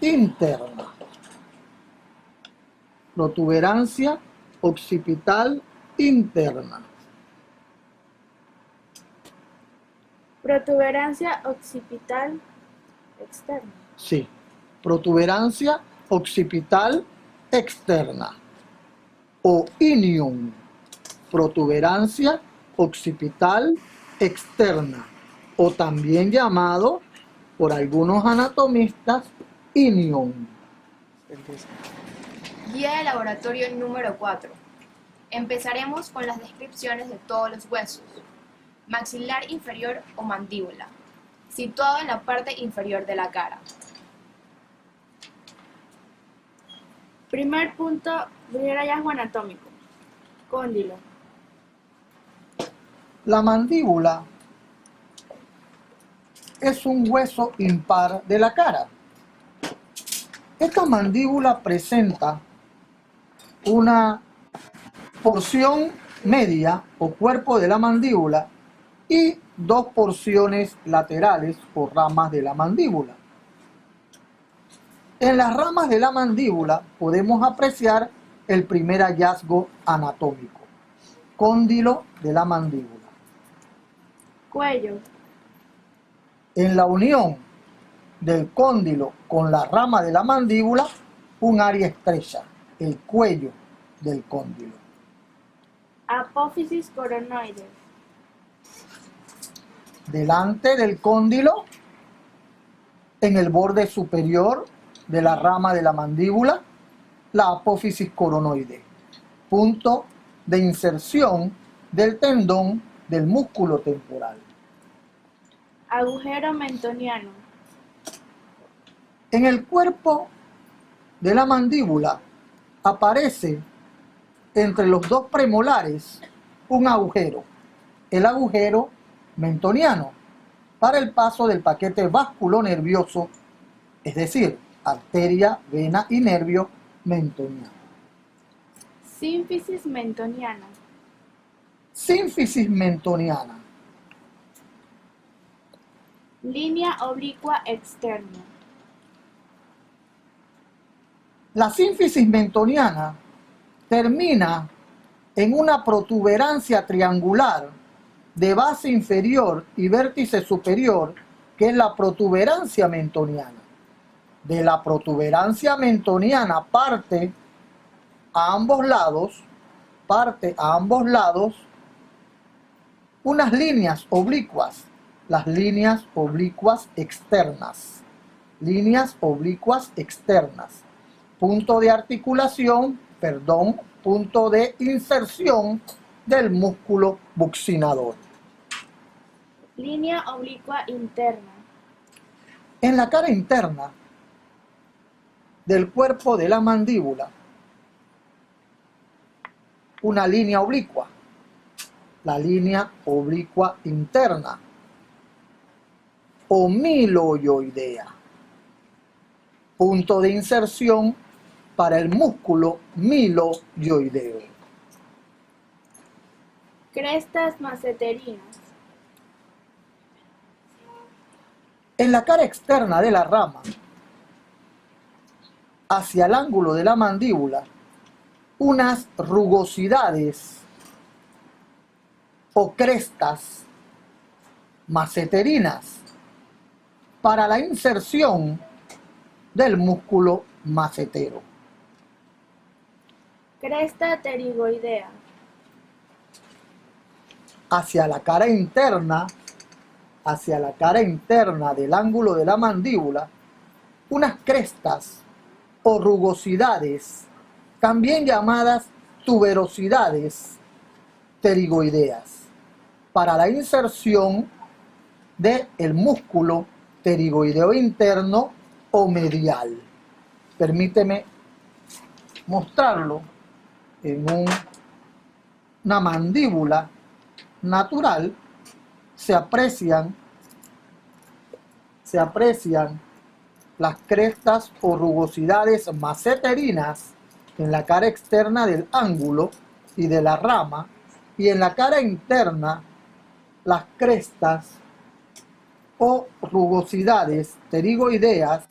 interna. Protuberancia occipital interna. Protuberancia occipital externa. Sí, protuberancia occipital externa o inium, protuberancia occipital externa o también llamado por algunos anatomistas inium. Guía de laboratorio número 4. Empezaremos con las descripciones de todos los huesos. Maxilar inferior o mandíbula, situado en la parte inferior de la cara. Primer hallazgo anatómico. Cóndilo. La mandíbula es un hueso impar de la cara. Esta mandíbula presenta una porción media o cuerpo de la mandíbula y dos porciones laterales o ramas de la mandíbula. En las ramas de la mandíbula podemos apreciar el primer hallazgo anatómico, cóndilo de la mandíbula. Cuello. En la unión del cóndilo con la rama de la mandíbula, un área estrecha, el cuello del cóndilo. Apófisis coronoide. Delante del cóndilo, en el borde superior de la rama de la mandíbula, la apófisis coronoide, punto de inserción del tendón del músculo temporal. Agujero mentoniano. En el cuerpo de la mandíbula aparece entre los dos premolares un agujero, el agujero mentoniano, para el paso del paquete vasculonervioso, es decir, arteria, vena y nervio mentoniano. Sínfisis mentoniana. Sínfisis mentoniana. Línea oblicua externa. La sínfisis mentoniana termina en una protuberancia triangular de base inferior y vértice superior, que es la protuberancia mentoniana. De la protuberancia mentoniana parte a ambos lados unas líneas oblicuas, las líneas oblicuas externas. Líneas oblicuas externas. Punto de articulación, punto de inserción del músculo buccinador. Línea oblicua interna. En la cara interna del cuerpo de la mandíbula, una línea oblicua, la línea oblicua interna o miloioidea, punto de inserción para el músculo miloioideo. Crestas maceterinas. En la cara externa de la rama, hacia el ángulo de la mandíbula, unas rugosidades o crestas maceterinas para la inserción del músculo macetero. Cresta pterigoidea. Hacia la cara interna del ángulo de la mandíbula, unas crestas o rugosidades, también llamadas tuberosidades pterigoideas, para la inserción del músculo pterigoideo interno o medial. Permíteme mostrarlo en una mandíbula natural. Se aprecian las crestas o rugosidades maceterinas en la cara externa del ángulo y de la rama, y en la cara interna las crestas o rugosidades pterigoideas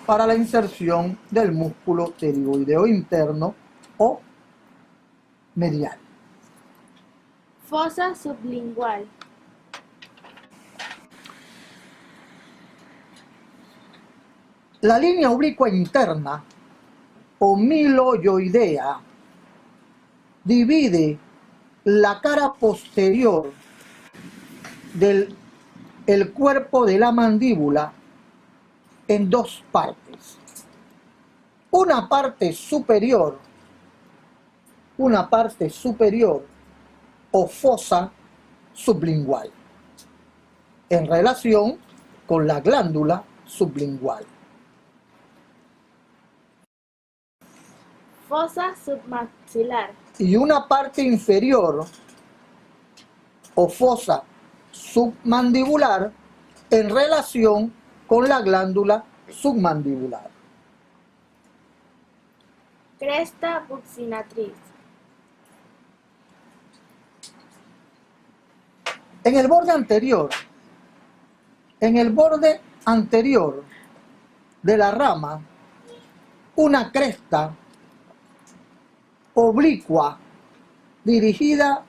para la inserción del músculo pterigoideo interno o medial. Fosa sublingual. La línea oblicua interna o miloioidea divide la cara posterior del cuerpo de la mandíbula en dos partes. Una parte superior o fosa sublingual en relación con la glándula sublingual. Fosa submaxilar. Y una parte inferior o fosa submandibular en relación con la glándula submandibular. Cresta buccinatriz. En el borde anterior de la rama, una cresta oblicua dirigida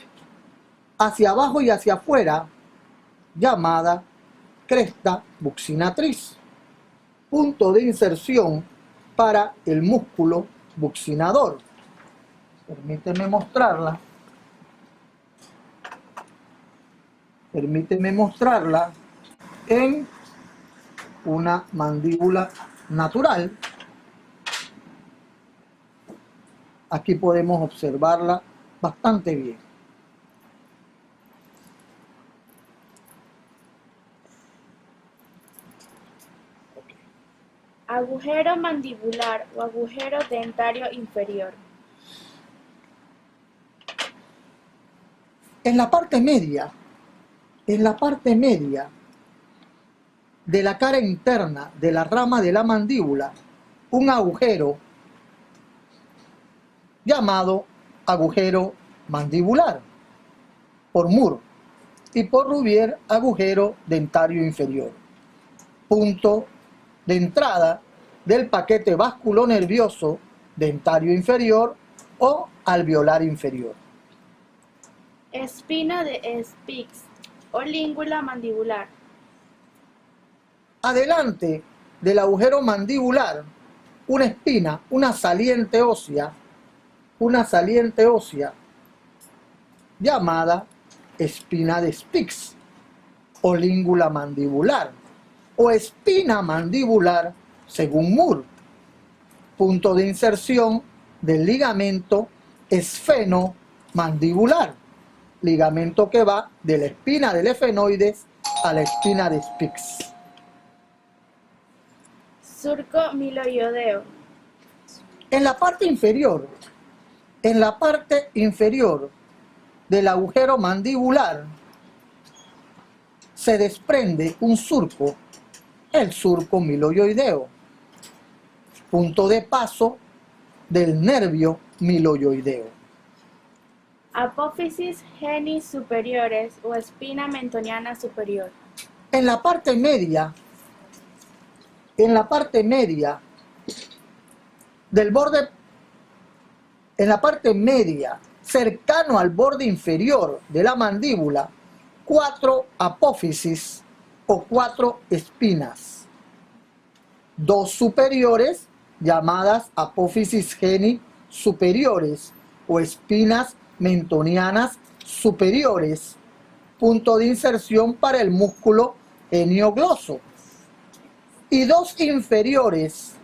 hacia abajo y hacia afuera, llamada cresta buccinatriz, punto de inserción para el músculo buccinador. Permíteme mostrarla en una mandíbula natural. Aquí podemos observarla bastante bien. Agujero mandibular o agujero dentario inferior. En la parte media de la cara interna de la rama de la mandíbula, un agujero llamado agujero mandibular, por Moore, y por Rubier, agujero dentario inferior, punto de entrada del paquete vasculonervioso dentario inferior o alveolar inferior. Espina de Spix o língula mandibular. Adelante del agujero mandibular, una espina, una saliente ósea llamada espina de Spix o língula mandibular o espina mandibular según Moore, punto de inserción del ligamento esfenomandibular, ligamento que va de la espina del efenoides a la espina de Spix. Surco miloiodeo. En la parte inferior del agujero mandibular se desprende un surco, el surco miloioideo, punto de paso del nervio miloioideo. Apófisis genis superiores o espina mentoniana superior. En la parte media cercano al borde inferior de la mandíbula, 4 apófisis o 4 espinas, 2 superiores llamadas apófisis geni superiores o espinas mentonianas superiores, punto de inserción para el músculo heniogloso, y 2 inferiores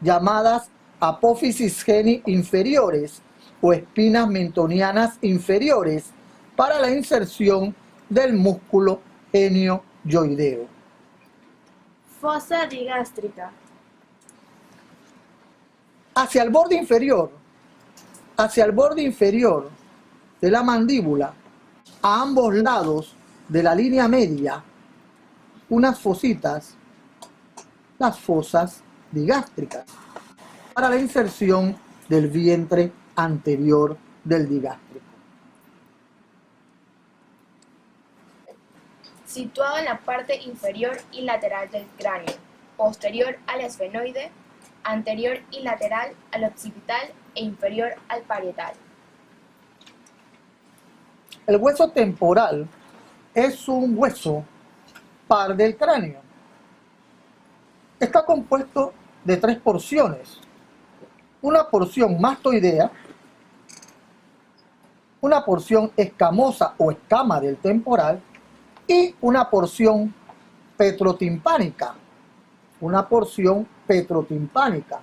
llamadas apófisis geni inferiores o espinas mentonianas inferiores para la inserción del músculo genioyoideo. Fosa digástrica. Hacia el borde inferior de la mandíbula, a ambos lados de la línea media, unas fositas, las fosas digástricas, para la inserción del vientre anterior del digástrico. Situado en la parte inferior y lateral del cráneo, posterior al esfenoide, anterior y lateral al occipital e inferior al parietal. El hueso temporal es un hueso par del cráneo. Está compuesto de 3 porciones. Una porción mastoidea, una porción escamosa o escama del temporal y una porción petrotimpánica. Una porción petrotimpánica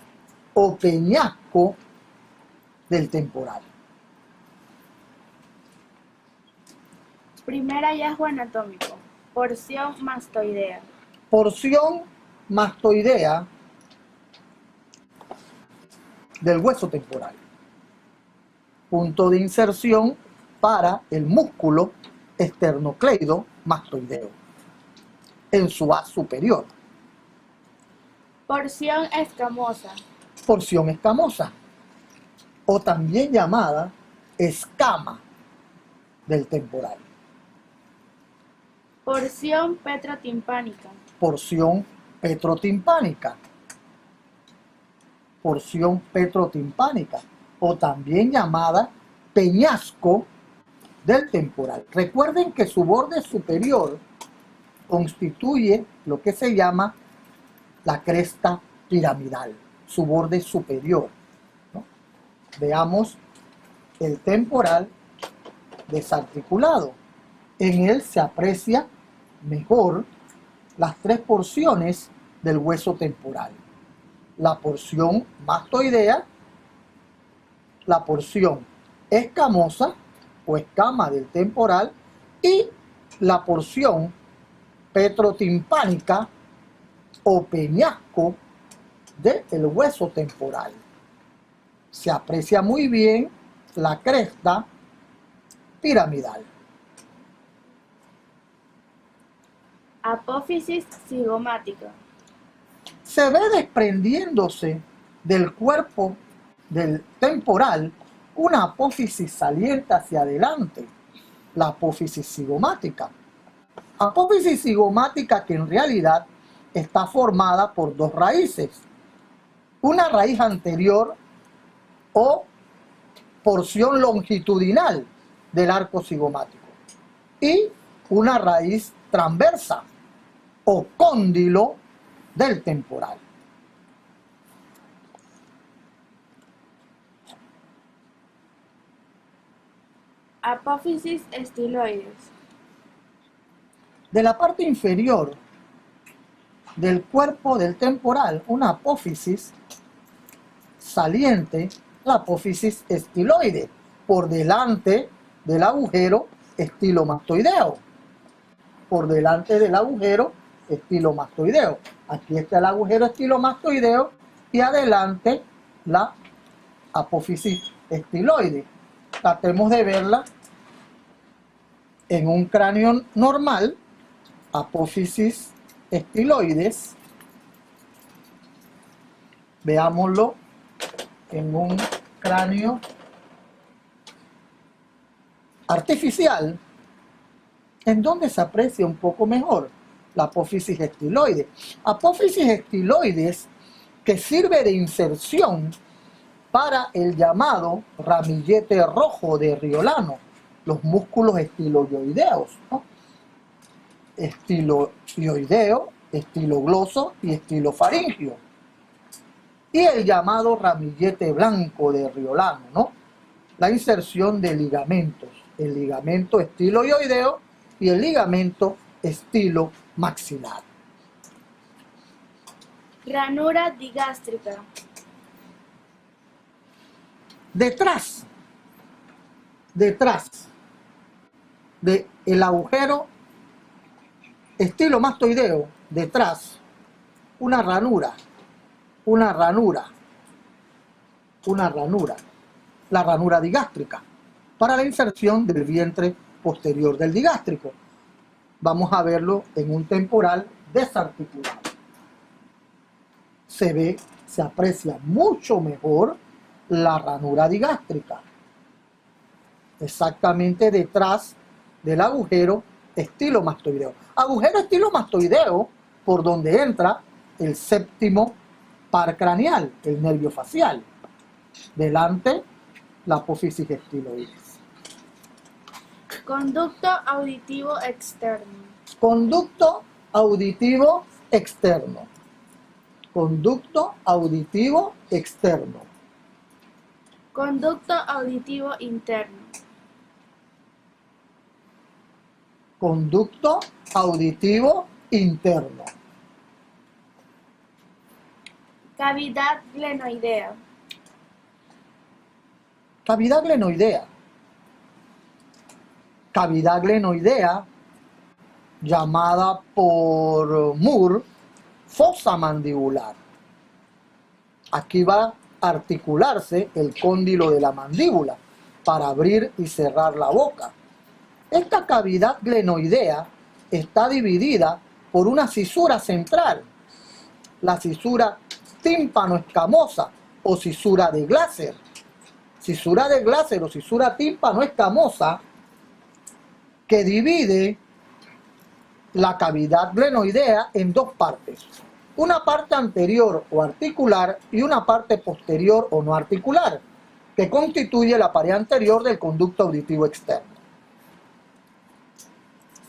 o peñasco del temporal. Primer hallazgo anatómico. Porción mastoidea. Porción mastoidea del hueso temporal. Punto de inserción para el músculo esternocleido mastoideo en su haz superior. Porción escamosa. Porción escamosa o también llamada escama del temporal. Porción petrotimpánica. Porción petrotimpánica. Porción petrotimpánica o también llamada peñasco del temporal. Recuerden que su borde superior constituye lo que se llama la cresta piramidal, su borde superior, ¿no? Veamos el temporal desarticulado. En él se aprecia mejor las 3 porciones del hueso temporal. La porción mastoidea, la porción escamosa o escama del temporal y la porción petrotimpánica o peñasco del hueso temporal. Se aprecia muy bien la cresta piramidal. Apófisis cigomática. Se ve desprendiéndose del cuerpo del temporal una apófisis saliente hacia adelante, la apófisis cigomática. Apófisis cigomática que en realidad está formada por 2 raíces. Una raíz anterior o porción longitudinal del arco cigomático y una raíz transversa o cóndilo del temporal. Apófisis estiloides. De la parte inferior del cuerpo del temporal, una apófisis saliente, la apófisis estiloide, por delante del agujero estilomastoideo. Por delante del agujero estilomastoideo. Aquí está el agujero estilomastoideo y adelante la apófisis estiloide. Tratemos de verla en un cráneo normal, apófisis estiloides. Veámoslo en un cráneo artificial, en donde se aprecia un poco mejor la apófisis estiloide. Apófisis estiloides que sirve de inserción para el llamado ramillete rojo de Riolano, los músculos estiloioideos, ¿no? Estiloioideo, estilogloso y estilofaringio. Y el llamado ramillete blanco de Riolano, ¿no? La inserción de ligamentos, el ligamento estiloioideo y el ligamento estilomaxilar. Ranura digástrica. Detrás del agujero estilomastoideo, detrás, una ranura, la ranura digástrica, para la inserción del vientre posterior del digástrico. Vamos a verlo en un temporal desarticulado. Se aprecia mucho mejor la ranura digástrica, exactamente detrás del agujero estilomastoideo. Agujero estilomastoideo por donde entra el séptimo Par craneal, el nervio facial. Delante, la apófisis estiloides. Conducto auditivo externo. Conducto auditivo externo. Conducto auditivo externo. Conducto auditivo interno. Conducto auditivo interno. Cavidad glenoidea. Cavidad glenoidea. Cavidad glenoidea, llamada por Moore fosa mandibular. Aquí va a articularse el cóndilo de la mandíbula para abrir y cerrar la boca. Esta cavidad glenoidea está dividida por una cisura central, la cisura tímpano-escamosa o cisura de Glaser. Cisura de Glaser o cisura tímpano-escamosa que divide la cavidad glenoidea en dos partes. Una parte anterior o articular y una parte posterior o no articular, que constituye la pared anterior del conducto auditivo externo.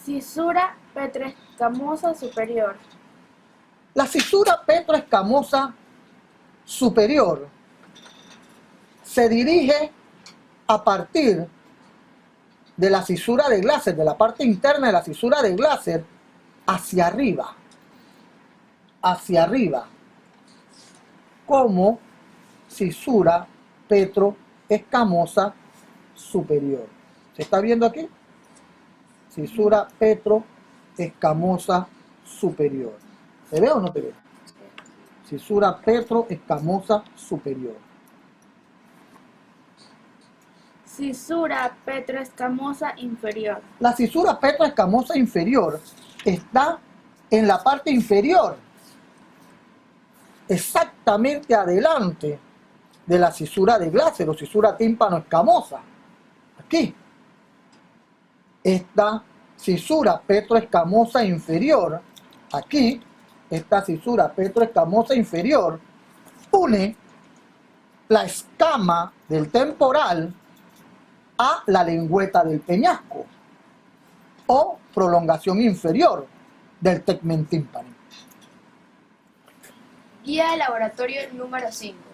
Cisura petroescamosa superior. La cisura petroescamosa superior se dirige a partir de la cisura de Glaser, de la parte interna de la cisura de Glaser, hacia arriba, como cisura petroescamosa superior. ¿Se está viendo aquí? Cisura petroescamosa superior. ¿Se ve o no te ve? Cisura petroescamosa superior. Cisura petroescamosa inferior. La cisura petroescamosa inferior está en la parte inferior, exactamente adelante de la cisura de Glaser o cisura tímpano-escamosa. Aquí. Esta cisura petroescamosa inferior, aquí, esta cisura petroescamosa inferior, une la escama del temporal a la lengüeta del peñasco o prolongación inferior del tegmen tímpano. Guía de laboratorio número 5.